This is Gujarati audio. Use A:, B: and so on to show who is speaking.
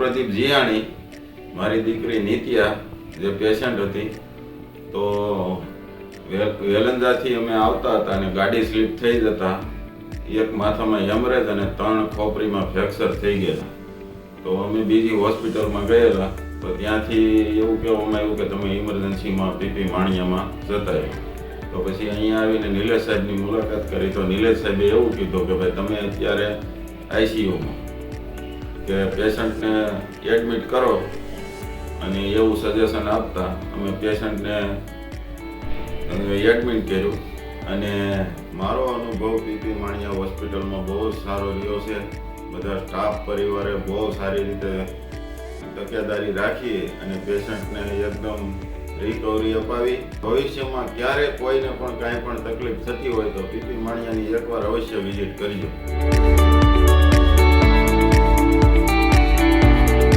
A: પ્રદીપ જીયાણી, મારી દીકરી નિત્યા જે પેશન્ટ હતી, તો વેલંજાથી અમે આવતા હતા અને ગાડી સ્લીપ થઈ જતા એક માથામાં હેમરેજ અને 3 ખોપરીમાં ફ્રેક્ચર થઈ ગયેલા. તો અમે બીજી હોસ્પિટલમાં ગયેલા, તો ત્યાંથી એવું કહેવામાં આવ્યું કે તમે ઇમરજન્સીમાં પીપી માણિયામાં જતા રહ્યો. તો પછી અહીંયા આવીને નિલેશ સાહેબની મુલાકાત કરી, તો નિલેશ સાહેબે એવું કીધું કે ભાઈ તમે અત્યારે આઈસીયુમાં કે પેશન્ટને એડમિટ કરો, અને એવું સજેશન આપતા અમે પેશન્ટને એડમિટ કર્યું. અને મારો અનુભવ પીપી માણિયા હોસ્પિટલમાં બહુ સારો રહ્યો છે. બધા સ્ટાફ પરિવારે બહુ સારી રીતે તકેદારી રાખી અને પેશન્ટને એકદમ રિકવરી અપાવી. ભવિષ્યમાં ક્યારે કોઈને પણ કાંઈ પણ તકલીફ થતી હોય તો પીપી માણિયાની એકવાર અવશ્ય વિઝિટ કરજો.